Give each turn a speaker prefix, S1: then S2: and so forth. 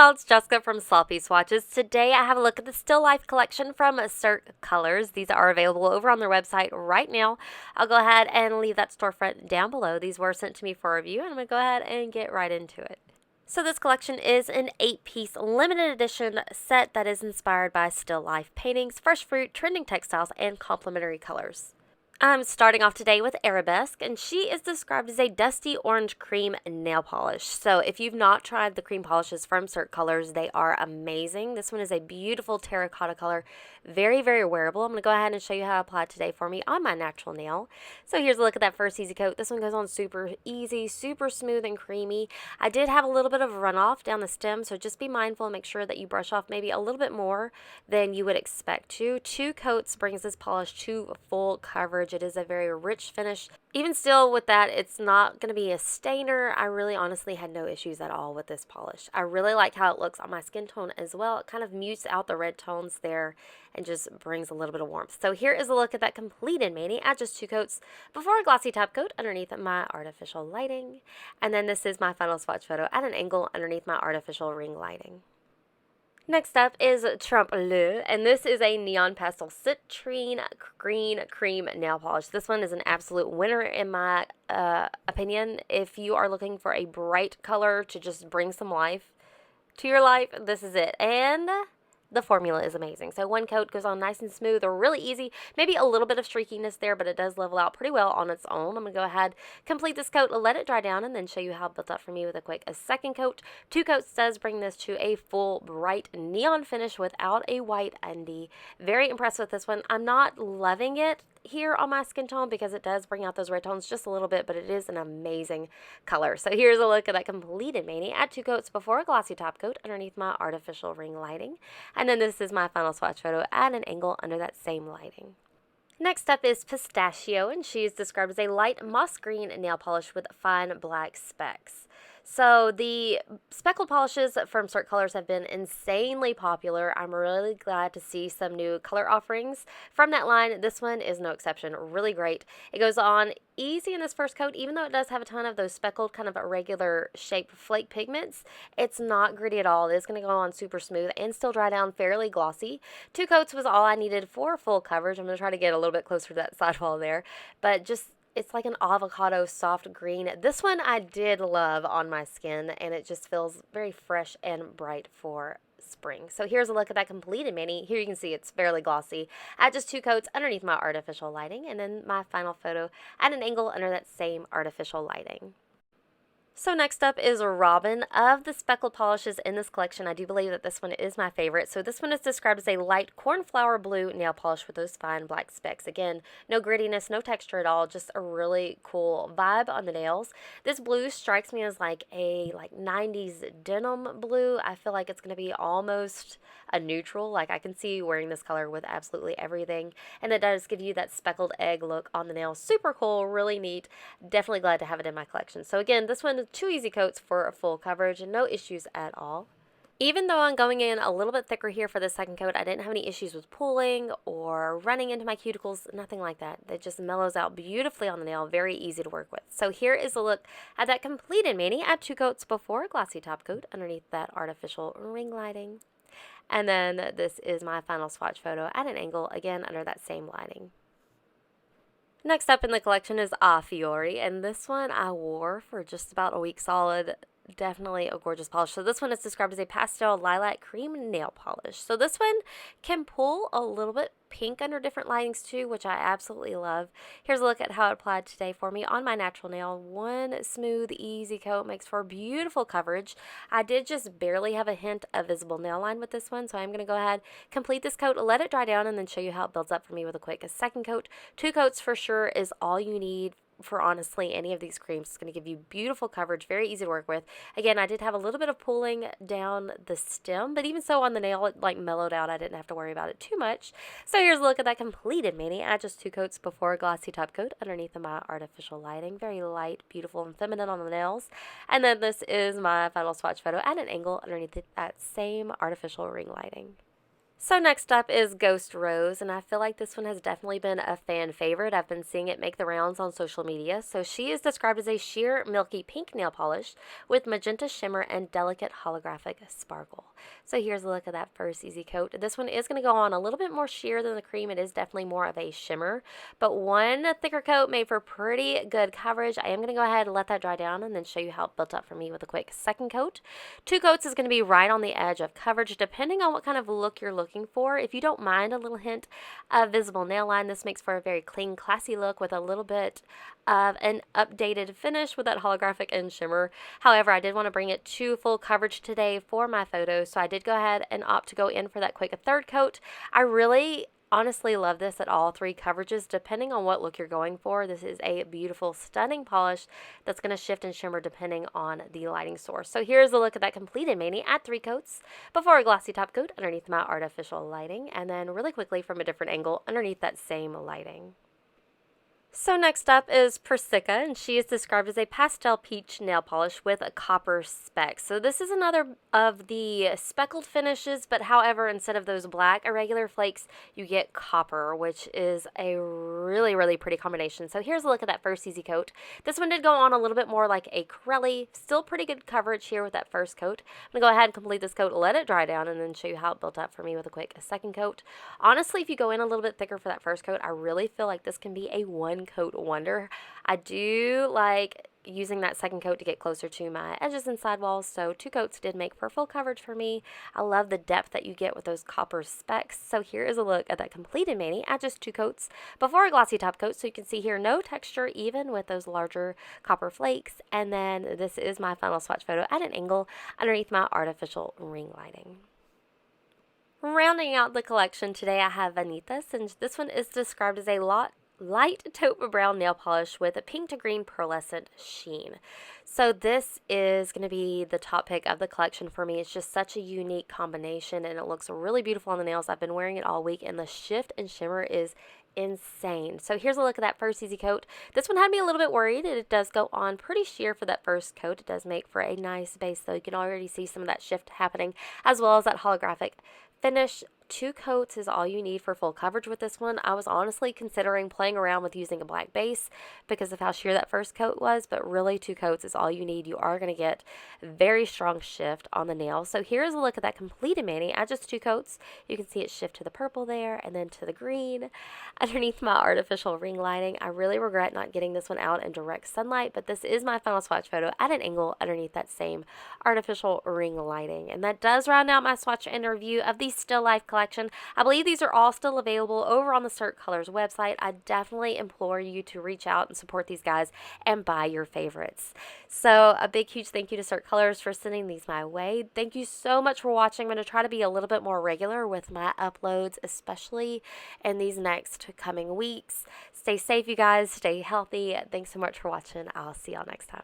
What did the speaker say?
S1: y'all, it's Jessica from Sloppy Swatches. Today I have a look at the Still Life collection from Cirque Colors. These are available over on their website right now. I'll go ahead and leave that storefront down below. These were sent to me for review, and I'm going to go ahead and get right into it. So this collection is an 8-piece limited edition set that is inspired by still life paintings, fresh fruit, trending textiles, and complementary colors. I'm starting off today with Arabesque, and she is described as a dusty orange cream nail polish. So if you've not tried the cream polishes from Cirque Colors, they are amazing. This one is a beautiful terracotta color, very, very wearable. I'm going to go ahead and show you how to apply it today for me on my natural nail. So here's a look at that first easy coat. This one goes on super easy, super smooth and creamy. I did have a little bit of runoff down the stem, so just be mindful and make sure that you brush off maybe a little bit more than you would expect to. 2 coats brings this polish to full coverage. It is a very rich finish. Even still with that, it's not going to be a stainer. I really honestly had no issues at all with this polish. I really like how it looks on my skin tone as well. It kind of mutes out the red tones there and just brings a little bit of warmth. So here is a look at that completed mani at just 2 coats before a glossy top coat underneath my artificial lighting. And then this is my final swatch photo at an angle underneath my artificial ring lighting. Next up is TROMPE, and this is a neon pastel citrine green cream nail polish. This one is an absolute winner in my opinion. If you are looking for a bright color to just bring some life to your life, this is it. And the formula is amazing. So 1 coat goes on nice and smooth or really easy. Maybe a little bit of streakiness there, but it does level out pretty well on its own. I'm going to go ahead, complete this coat, let it dry down, and then show you how it built up for me with a quick second coat. 2 coats does bring this to a full bright neon finish without a white undie. Very impressed with this one. I'm not loving it here on my skin tone because it does bring out those red tones just a little bit, but it is an amazing color. So here's a look at that completed mani at 2 coats before a glossy top coat underneath my artificial ring lighting. And then this is my final swatch photo at an angle under that same lighting. Next up is Pistachio, and she is described as a light moss green nail polish with fine black specks. So the speckled polishes from Cirque Colors have been insanely popular. I'm really glad to see some new color offerings from that line. This one is no exception. Really great. It goes on easy in this first coat, even though it does have a ton of those speckled kind of irregular shaped flake pigments. It's not gritty at all. It is going to go on super smooth and still dry down fairly glossy. 2 coats was all I needed for full coverage. I'm going to try to get a little bit closer to that sidewall there, but just it's like an avocado soft green. This one I did love on my skin, and it just feels very fresh and bright for spring. So here's a look at that completed mani. Here you can see it's fairly glossy at just 2 coats underneath my artificial lighting, and then my final photo at an angle under that same artificial lighting. So next up is Robin. Of the speckled polishes in this collection, I do believe that this one is my favorite. So this one is described as a light cornflower blue nail polish with those fine black specks. Again, no grittiness, no texture at all, just a really cool vibe on the nails. This blue strikes me as like a 90s denim blue. I feel like it's going to be almost a neutral. Like I can see you wearing this color with absolutely everything. And it does give you that speckled egg look on the nail. Super cool, really neat. Definitely glad to have it in my collection. So again, this one 2 easy coats for a full coverage and no issues at all. Even though I'm going in a little bit thicker here for the second coat, I didn't have any issues with pulling or running into my cuticles, nothing like that. It just mellows out beautifully on the nail, very easy to work with. So here is a look at that completed mani at 2 coats before a glossy top coat underneath that artificial ring lighting. And then this is my final swatch photo at an angle, again under that same lighting. Next up in the collection is FIORI, and this one I wore for just about a week solid. Definitely a gorgeous polish. So this one is described as a pastel lilac cream nail polish. So this one can pull a little bit pink under different lightings too, which I absolutely love. Here's a look at how it applied today for me on my natural nail. 1 smooth, easy coat makes for beautiful coverage. I did just barely have a hint of visible nail line with this one, so I'm going to go ahead, complete this coat, let it dry down, and then show you how it builds up for me with a quick second coat. 2 coats for sure is all you need for honestly any of these creams. It's going to give you beautiful coverage, very easy to work with. Again, I did have a little bit of pulling down the stem, but even so on the nail, it like mellowed out. I didn't have to worry about it too much. So here's a look at that completed mani at just 2 coats before a glossy top coat underneath my artificial lighting. Very light, beautiful, and feminine on the nails. And then this is my final swatch photo at an angle underneath that same artificial ring lighting. So next up is Ghost Rose, and I feel like this one has definitely been a fan favorite. I've been seeing it make the rounds on social media. So she is described as a sheer milky pink nail polish with magenta shimmer and delicate holographic sparkle. So here's a look at that first easy coat. This one is going to go on a little bit more sheer than the cream. It is definitely more of a shimmer, but one thicker coat made for pretty good coverage. I am going to go ahead and let that dry down and then show you how it built up for me with a quick second coat. 2 coats is going to be right on the edge of coverage depending on what kind of look you're looking for. If you don't mind a little hint of visible nail line, this makes for a very clean, classy look with a little bit of an updated finish with that holographic and shimmer. However, I did want to bring it to full coverage today for my photos, so I did go ahead and opt to go in for that quick third coat. I really honestly love this at all 3 coverages depending on what look you're going for. This is a beautiful, stunning polish that's going to shift and shimmer depending on the lighting source. So here's a look at that completed mani at 3 coats before a glossy top coat underneath my artificial lighting, and then really quickly from a different angle underneath that same lighting. So next up is PERSICA, and she is described as a pastel peach nail polish with a copper speck. So this is another of the speckled finishes, but however, instead of those black irregular flakes, you get copper, which is a really, really pretty combination. So here's a look at that first easy coat. This one did go on a little bit more like a Corelli. Still pretty good coverage here with that first coat. I'm going to go ahead and complete this coat, let it dry down, and then show you how it built up for me with a quick second coat. Honestly, if you go in a little bit thicker for that first coat, I really feel like this can be a one-coat wonder. I do like using that second coat to get closer to my edges and sidewalls, so 2 coats did make for full coverage for me. I love the depth that you get with those copper specks. So here is a look at that completed mani at just 2 coats before a glossy top coat. So you can see here no texture even with those larger copper flakes, and then this is my final swatch photo at an angle underneath my artificial ring lighting. Rounding out the collection today, I have Vanitas, and this one is described as a light taupe brown nail polish with a pink to green pearlescent sheen. So this is going to be the top pick of the collection for me. It's just such a unique combination, and it looks really beautiful on the nails. I've been wearing it all week, and the shift and shimmer is insane. So here's a look at that first easy coat. This one had me a little bit worried. It does go on pretty sheer for that first coat. It does make for a nice base, though. You can already see some of that shift happening, as well as that holographic finish. 2 coats is all you need for full coverage with this one. I was honestly considering playing around with using a black base because of how sheer that first coat was, but really 2 coats is all you need. You are going to get very strong shift on the nail. So here's a look at that completed mani at just 2 coats. You can see it shift to the purple there and then to the green underneath my artificial ring lighting. I really regret not getting this one out in direct sunlight, but this is my final swatch photo at an angle underneath that same artificial ring lighting. And that does round out my swatch and review of the Still Life collection. I believe these are all still available over on the Cirque Colors website. I definitely implore you to reach out and support these guys and buy your favorites. So a big, huge thank you to Cirque Colors for sending these my way. Thank you so much for watching. I'm going to try to be a little bit more regular with my uploads, especially in these next coming weeks. Stay safe, you guys. Stay healthy. Thanks so much for watching. I'll see y'all next time.